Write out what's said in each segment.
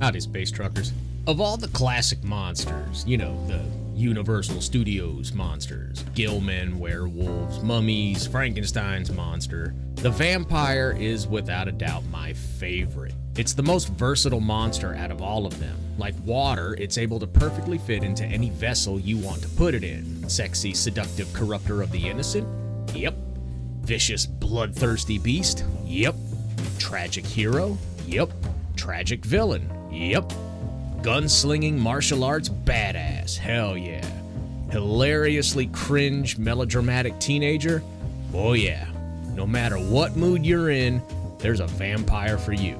Howdy, space truckers. Of all the classic monsters, you know, the Universal Studios monsters, Gilman, werewolves, mummies, Frankenstein's monster, the vampire is without a doubt my favorite. It's the most versatile monster out of all of them. Like water, it's able to perfectly fit into any vessel you want to put it in. Sexy, seductive corrupter of the innocent? Yep. Vicious, bloodthirsty beast? Yep. Tragic hero? Yep. Tragic villain? Yep. Gunslinging martial arts badass? Hell yeah. Hilariously cringe melodramatic teenager? Oh yeah. No matter what mood you're in, there's a vampire for you.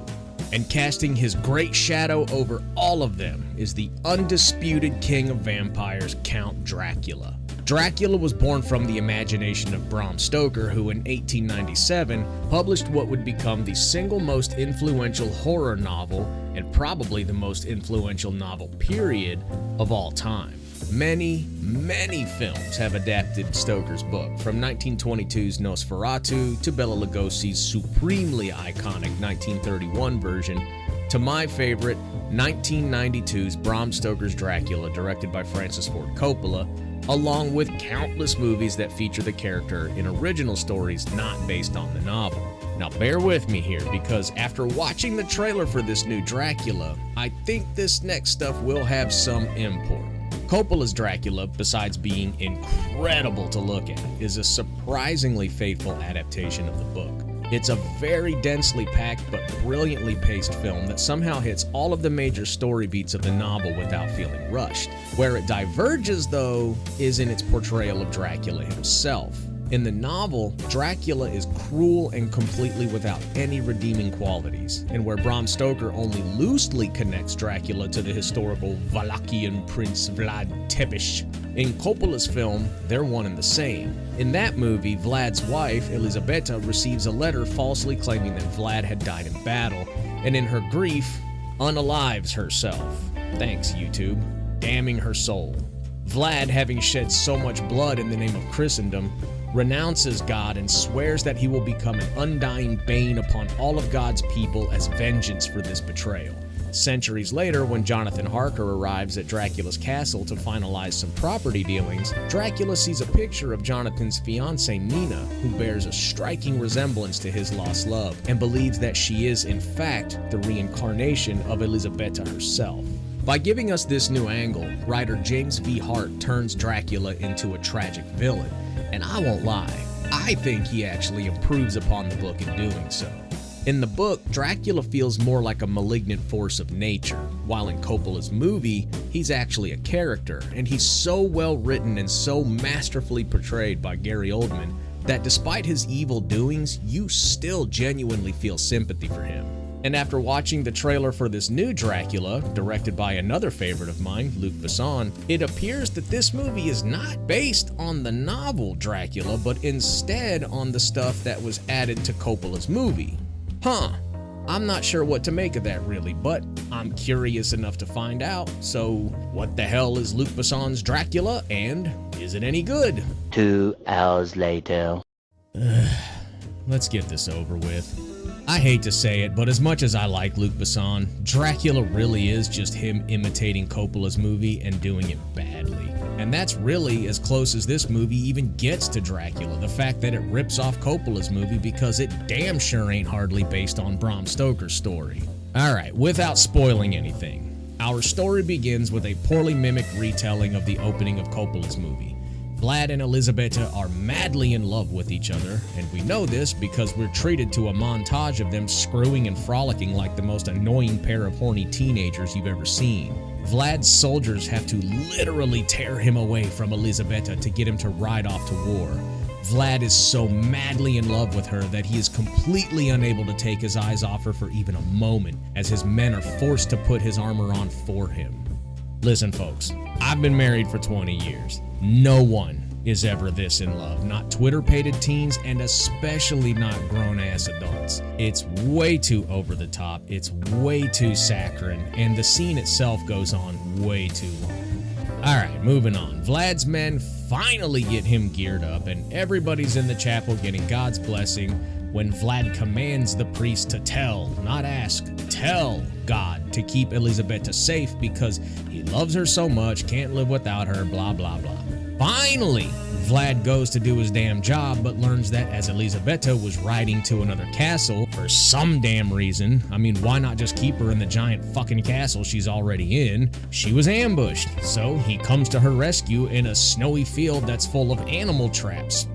And casting his great shadow over all of them is the undisputed king of vampires, Count Dracula. Dracula was born from the imagination of Bram Stoker, who in 1897 published what would become the single most influential horror novel and probably the most influential novel period of all time. Many films have adapted Stoker's book, from 1922's Nosferatu to Bela Lugosi's supremely iconic 1931 version to my favorite 1992's Bram Stoker's Dracula, directed by Francis Ford Coppola, along with countless movies that feature the character in original stories not based on the novel. Now bear with me here, because after watching the trailer for this new Dracula, I think this next stuff will have some import. Coppola's Dracula, besides being incredible to look at, is a surprisingly faithful adaptation of the book. It's a very densely packed but brilliantly paced film that somehow hits all of the major story beats of the novel without feeling rushed. Where it diverges, though, is in its portrayal of Dracula himself. In the novel, Dracula is cruel and completely without any redeeming qualities, and where Bram Stoker only loosely connects Dracula to the historical Wallachian prince Vlad Tepes, in Coppola's film, they're one and the same. In that movie, Vlad's wife, Elisabetta, receives a letter falsely claiming that Vlad had died in battle, and in her grief, unalives herself. Thanks, YouTube. Damning her soul. Vlad, having shed so much blood in the name of Christendom, renounces God and swears that he will become an undying bane upon all of God's people as vengeance for this betrayal. Centuries later, when Jonathan Harker arrives at Dracula's castle to finalize some property dealings, Dracula sees a picture of Jonathan's fiancée Nina, who bears a striking resemblance to his lost love, and believes that she is, in fact, the reincarnation of Elisabetta herself. By giving us this new angle, writer James V. Hart turns Dracula into a tragic villain, and I won't lie, I think he actually improves upon the book in doing so. In the book, Dracula feels more like a malignant force of nature, while in Coppola's movie, he's actually a character, and he's so well written and so masterfully portrayed by Gary Oldman that despite his evil doings, you still genuinely feel sympathy for him. And after watching the trailer for this new Dracula, directed by another favorite of mine, Luc Besson, it appears that this movie is not based on the novel Dracula, but instead on the stuff that was added to Coppola's movie. I'm not sure what to make of that really, but I'm curious enough to find out. So, what the hell is Luc Besson's Dracula, and is it any good? 2 hours later. Let's get this over with. I hate to say it, but as much as I like Luc Besson, Dracula really is just him imitating Coppola's movie and doing it badly. And that's really as close as this movie even gets to Dracula, the fact that it rips off Coppola's movie, because it damn sure ain't hardly based on Bram Stoker's story. Alright, without spoiling anything, our story begins with a poorly mimicked retelling of the opening of Coppola's movie. Vlad and Elisabetta are madly in love with each other, and we know this because we're treated to a montage of them screwing and frolicking like the most annoying pair of horny teenagers you've ever seen. Vlad's soldiers have to literally tear him away from Elisabetta to get him to ride off to war. Vlad is so madly in love with her that he is completely unable to take his eyes off her for even a moment, as his men are forced to put his armor on for him. Listen folks, I've been married for 20 years. No one is ever this in love, not Twitter-pated teens, and especially not grown-ass adults. It's way too over the top, it's way too saccharine, and the scene itself goes on way too long. Alright, moving on. Vlad's men finally get him geared up, and everybody's in the chapel getting God's blessing when Vlad commands the priest to tell, not ask, tell God to keep Elisabetta safe because he loves her so much, can't live without her, blah, blah, blah. Finally, Vlad goes to do his damn job, but learns that as Elisabetta was riding to another castle for some damn reason, I mean, why not just keep her in the giant fucking castle she's already in? She was ambushed, so he comes to her rescue in a snowy field that's full of animal traps.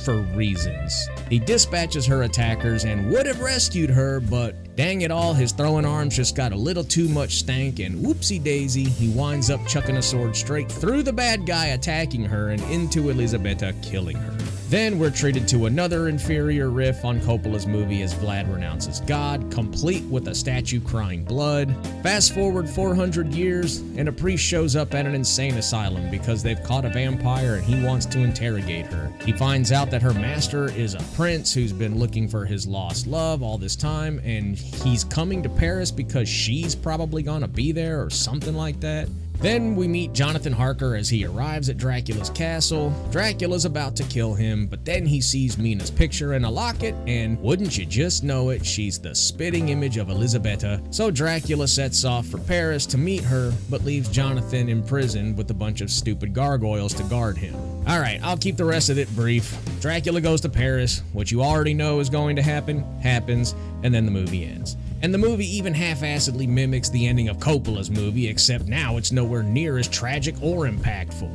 For reasons. He dispatches her attackers and would have rescued her, but dang it all, his throwing arms just got a little too much stank, and whoopsie daisy, he winds up chucking a sword straight through the bad guy attacking her and into Elisabetta, killing her. Then we're treated to another inferior riff on Coppola's movie as Vlad renounces God, complete with a statue crying blood. Fast forward 400 years, and a priest shows up at an insane asylum because they've caught a vampire and he wants to interrogate her. He finds out that her master is a prince who's been looking for his lost love all this time, and he's coming to Paris because she's probably gonna be there or something like that. Then we meet Jonathan Harker as he arrives at Dracula's castle. Dracula's about to kill him, but then he sees Mina's picture in a locket, and wouldn't you just know it, she's the spitting image of Elisabetta. So Dracula sets off for Paris to meet her, but leaves Jonathan in prison with a bunch of stupid gargoyles to guard him. Alright, I'll keep the rest of it brief. Dracula goes to Paris. What you already know is going to happen, happens, and then the movie ends. And the movie even half-assedly mimics the ending of Coppola's movie, except now it's nowhere near as tragic or impactful.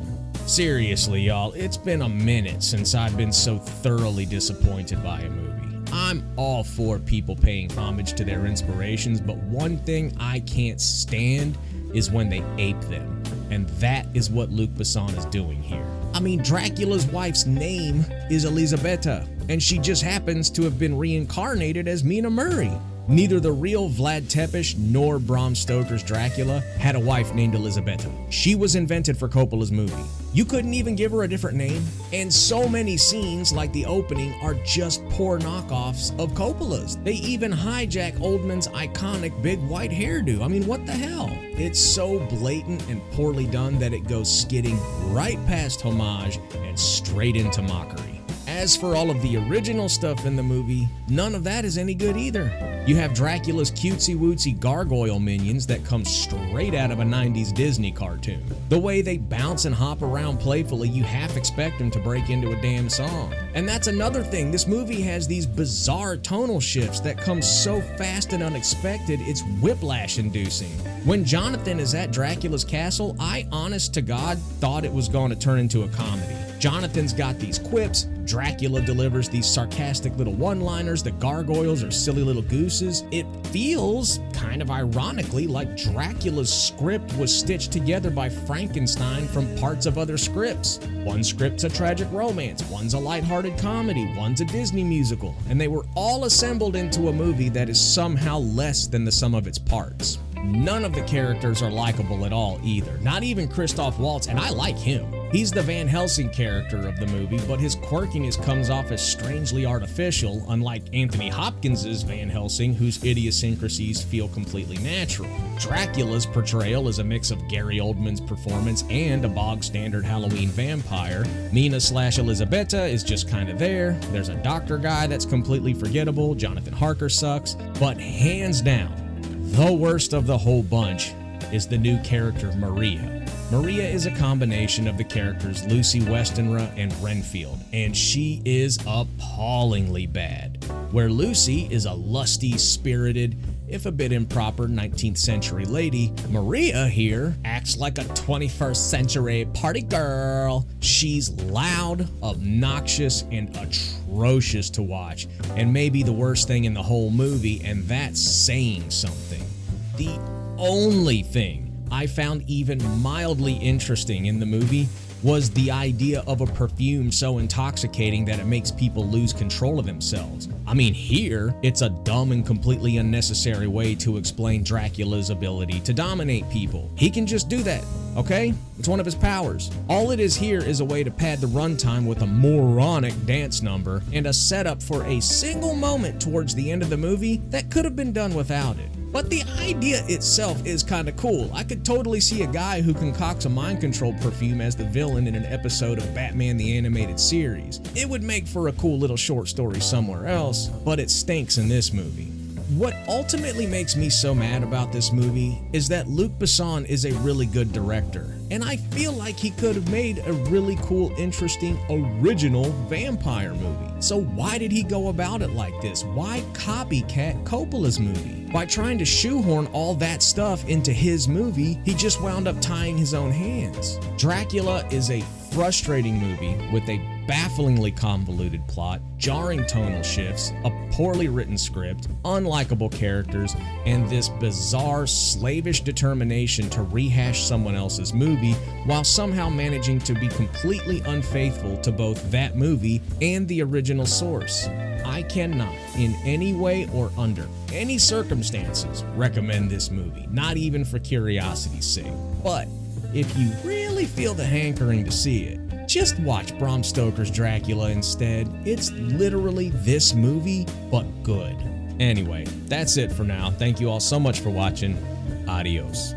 Seriously, y'all, it's been a minute since I've been so thoroughly disappointed by a movie. I'm all for people paying homage to their inspirations, but one thing I can't stand is when they ape them. And that is what Luc Besson is doing here. I mean, Dracula's wife's name is Elisabetta, and she just happens to have been reincarnated as Mina Murray. Neither the real Vlad Tepes nor Bram Stoker's Dracula had a wife named Elisabetta. She was invented for Coppola's movie. You couldn't even give her a different name, and so many scenes like the opening are just poor knockoffs of Coppola's. They even hijack Oldman's iconic big white hairdo. I mean, what the hell? It's so blatant and poorly done that it goes skidding right past homage and straight into mockery. As for all of the original stuff in the movie, none of that is any good either. You have Dracula's cutesy-wootsy gargoyle minions that come straight out of a 90s Disney cartoon. The way they bounce and hop around playfully, you half expect them to break into a damn song. And that's another thing, this movie has these bizarre tonal shifts that come so fast and unexpected, it's whiplash-inducing. When Jonathan is at Dracula's castle, I honest to God thought it was going to turn into a comedy. Jonathan's got these quips, Dracula delivers these sarcastic little one-liners, the gargoyles are silly little gooses. It feels, kind of ironically, like Dracula's script was stitched together by Frankenstein from parts of other scripts. One script's a tragic romance, one's a lighthearted comedy, one's a Disney musical, and they were all assembled into a movie that is somehow less than the sum of its parts. None of the characters are likable at all either, not even Christoph Waltz, and I like him. He's the Van Helsing character of the movie, but his quirkiness comes off as strangely artificial, unlike Anthony Hopkins' Van Helsing, whose idiosyncrasies feel completely natural. Dracula's portrayal is a mix of Gary Oldman's performance and a bog-standard Halloween vampire. Mina/Elisabetta is just kinda there. There's a doctor guy that's completely forgettable. Jonathan Harker sucks. But hands down, the worst of the whole bunch is the new character Maria. Maria is a combination of the characters Lucy Westenra and Renfield, and she is appallingly bad. Where Lucy is a lusty, spirited, if a bit improper 19th century lady, Maria here acts like a 21st century party girl. She's loud, obnoxious, and atrocious to watch, and maybe the worst thing in the whole movie, and that's saying something. The only thing I found even mildly interesting in the movie was the idea of a perfume so intoxicating that it makes people lose control of themselves. I mean, here, it's a dumb and completely unnecessary way to explain Dracula's ability to dominate people. He can just do that, okay? It's one of his powers. All it is here is a way to pad the runtime with a moronic dance number and a setup for a single moment towards the end of the movie that could have been done without it. But the idea itself is kinda cool. I could totally see a guy who concocts a mind control perfume as the villain in an episode of Batman the Animated Series. It would make for a cool little short story somewhere else, but it stinks in this movie. What ultimately makes me so mad about this movie is that Luc Besson is a really good director, and I feel like he could have made a really cool, interesting, original vampire movie. So why did he go about it like this? Why copycat Coppola's movie? By trying to shoehorn all that stuff into his movie, he just wound up tying his own hands. Dracula is a frustrating movie with a bafflingly convoluted plot, jarring tonal shifts, a poorly written script, unlikable characters, and this bizarre, slavish determination to rehash someone else's movie while somehow managing to be completely unfaithful to both that movie and the original source. I cannot, in any way or under any circumstances, recommend this movie, not even for curiosity's sake. But if you really feel the hankering to see it, just watch Bram Stoker's Dracula instead. It's literally this movie, but good. Anyway, that's it for now. Thank you all so much for watching. Adios.